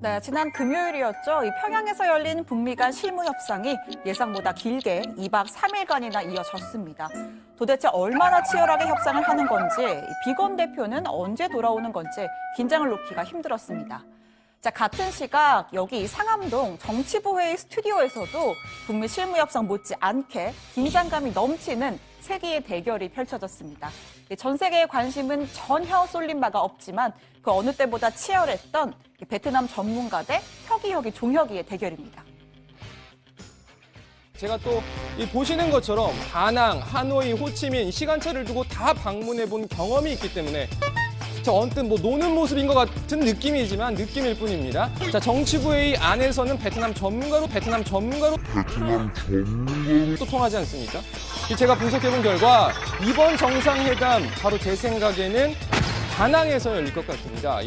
네, 지난 금요일이었죠. 이 평양에서 열린 북미 간 실무 협상이 예상보다 길게 2박 3일간이나 이어졌습니다. 도대체 얼마나 치열하게 협상을 하는 건지, 비건 대표는 언제 돌아오는 건지 긴장을 놓기가 힘들었습니다. 자, 같은 시각 여기 상암동 정치부회의 스튜디오에서도 북미 실무 협상 못지않게 긴장감이 넘치는 세기의 대결이 펼쳐졌습니다. 전 세계의 관심은 전혀 쏠린 바가 없지만 그 어느 때보다 치열했던 베트남 전문가 대 혁이 종혁이의 대결입니다. 제가 또 보시는 것처럼 다낭, 하노이, 호치민 시간차를 두고 다 방문해 본 경험이 있기 때문에 저 언뜻 노는 모습인 것 같은 느낌이지만 느낌일 뿐입니다. 자, 정치부회의 안에서는 베트남 전문가로 소통하지 않습니까? 제가 분석해본 결과 이번 정상회담 바로 제 생각에는 다낭에서 열릴 것 같습니다.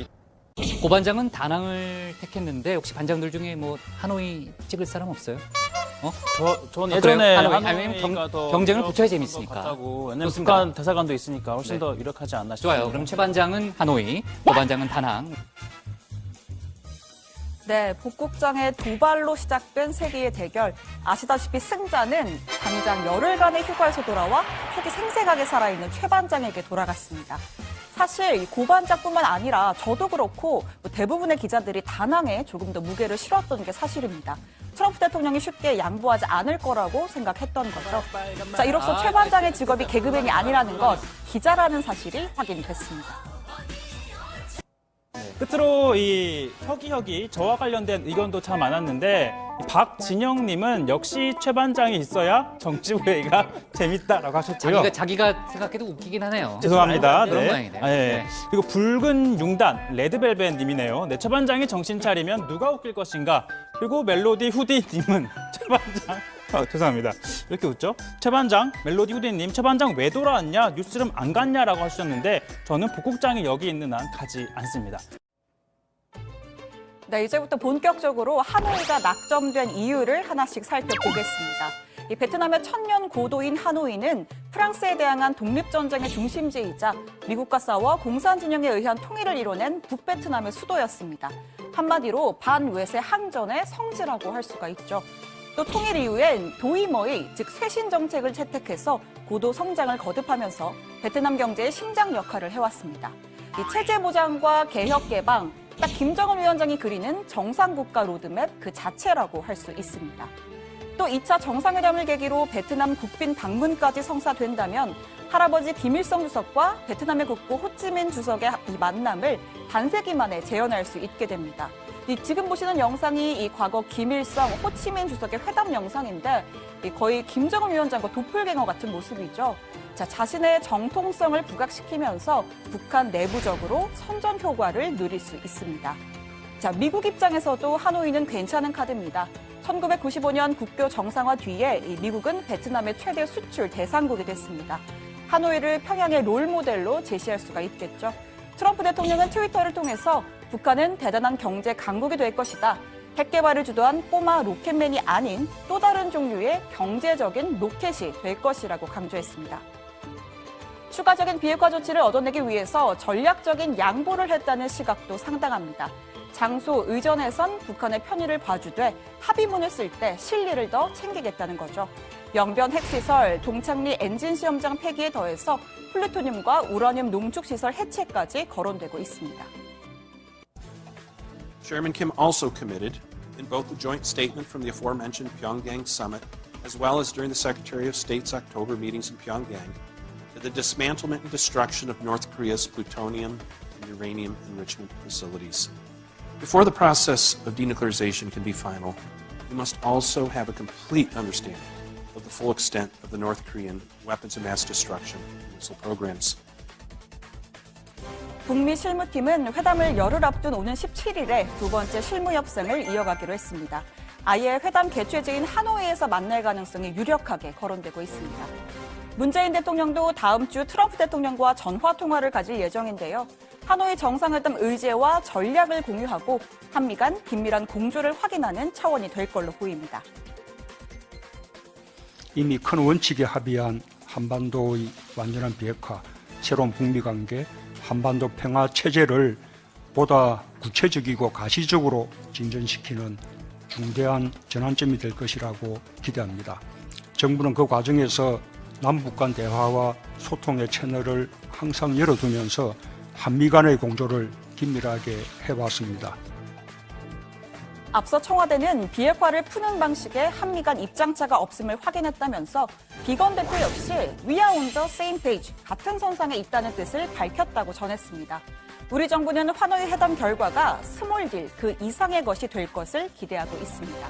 고 반장은 다낭을 택했는데 혹시 반장들 중에 하노이 찍을 사람 없어요? 전 예전에 하노이가 경쟁을 붙여야 재밌으니까. 왜냐면 북한 대사관도 있으니까 훨씬 더 유력하지 않나 싶습니다. 좋아요. 그럼 최 반장은 하노이, 고 반장은 다낭. 네, 복국장의 도발로 시작된 세기의 대결. 아시다시피 승자는 당장 열흘간의 휴가에서 돌아와 속이 생생하게 살아있는 최 반장에게 돌아갔습니다. 사실 고 반장뿐만 아니라 저도 그렇고 대부분의 기자들이 다낭에 조금 더 무게를 실었던 게 사실입니다. 트럼프 대통령이 쉽게 양보하지 않을 거라고 생각했던 거죠. 자, 이로써 최 반장의 직업이 개그맨이 아니라는 것, 기자라는 사실이 확인됐습니다. 끝으로 이 혁이 저와 관련된 의견도 참 많았는데 박진영님은 역시 최 반장이 있어야 정치부회의가 재밌다라고 하셨고요. 자기가 생각해도 웃기긴 하네요. 죄송합니다. 그런 네. 모양이네요. 네. 그리고 붉은 융단 레드벨벳님이네요. 네, 최 반장이 정신 차리면 누가 웃길 것인가. 그리고 멜로디 후디님은 최 반장. 죄송합니다. 이렇게 웃죠? 최 반장, 멜로디 후디님, 최 반장 왜 돌아왔냐? 뉴스룸 안 갔냐라고 하셨는데 저는 복국장이 여기 있는 한 가지 않습니다. 네, 이제부터 본격적으로 하노이가 낙점된 이유를 하나씩 살펴보겠습니다. 이 베트남의 천년 고도인 하노이는 프랑스에 대항한 독립전쟁의 중심지이자 미국과 싸워 공산 진영에 의한 통일을 이뤄낸 북베트남의 수도였습니다. 한마디로 반외세 항전의 성지라고 할 수가 있죠. 또 통일 이후엔 도이머이, 즉 쇄신 정책을 채택해서 고도 성장을 거듭하면서 베트남 경제의 심장 역할을 해왔습니다. 이 체제 보장과 개혁 개방, 딱 김정은 위원장이 그리는 정상국가 로드맵 그 자체라고 할 수 있습니다. 또 2차 정상회담을 계기로 베트남 국빈 방문까지 성사된다면 할아버지 김일성 주석과 베트남의 국부 호치민 주석의 이 만남을 반세기 만에 재현할 수 있게 됩니다. 지금 보시는 영상이 이 과거 김일성, 호치민 주석의 회담 영상인데 거의 김정은 위원장과 도플갱어 같은 모습이죠. 자, 자신의 정통성을 부각시키면서 북한 내부적으로 선전 효과를 누릴 수 있습니다. 자, 미국 입장에서도 하노이는 괜찮은 카드입니다. 1995년 국교 정상화 뒤에 미국은 베트남의 최대 수출 대상국이 됐습니다. 하노이를 평양의 롤모델로 제시할 수가 있겠죠. 트럼프 대통령은 트위터를 통해서 북한은 대단한 경제 강국이 될 것이다. 핵 개발을 주도한 꼬마 로켓맨이 아닌 또 다른 종류의 경제적인 로켓이 될 것이라고 강조했습니다. 추가적인 비핵화 조치를 얻어내기 위해서 전략적인 양보를 했다는 시각도 상당합니다. 장소 의전에선 북한의 편의를 봐주되 합의문을 쓸 때 실리를 더 챙기겠다는 거죠. 영변 핵시설, 동창리 엔진 시험장 폐기에 더해서 플루토늄과 우라늄 농축시설 해체까지 거론되고 있습니다. Chairman Kim also committed, in both the joint statement from the aforementioned Pyongyang summit, as well as during the Secretary of State's October meetings in Pyongyang, to the dismantlement and destruction of North Korea's plutonium and uranium enrichment facilities. Before the process of denuclearization can be final, we must also have a complete understanding of the full extent of the North Korean weapons of mass destruction and missile programs. 북미 실무팀은 회담을 열흘 앞둔 오는 17일에 두 번째 실무 협상을 이어가기로 했습니다. 아예 회담 개최지인 하노이에서 만날 가능성이 유력하게 거론되고 있습니다. 문재인 대통령도 다음 주 트럼프 대통령과 전화 통화를 가질 예정인데요. 하노이 정상회담 의제와 전략을 공유하고 한미 간 긴밀한 공조를 확인하는 차원이 될 걸로 보입니다. 이미 큰 원칙에 합의한 한반도의 완전한 비핵화, 새로운 북미 관계, 한반도 평화 체제를 보다 구체적이고 가시적으로 진전시키는 중대한 전환점이 될 것이라고 기대합니다. 정부는 그 과정에서 남북 간 대화와 소통의 채널을 항상 열어두면서 한미 간의 공조를 긴밀하게 해왔습니다. 앞서 청와대는 비핵화를 푸는 방식에 한미 간 입장차가 없음을 확인했다면서 비건 대표 역시 We are on the same page, 같은 선상에 있다는 뜻을 밝혔다고 전했습니다. 우리 정부는 하노이 회담 결과가 스몰 딜, 그 이상의 것이 될 것을 기대하고 있습니다.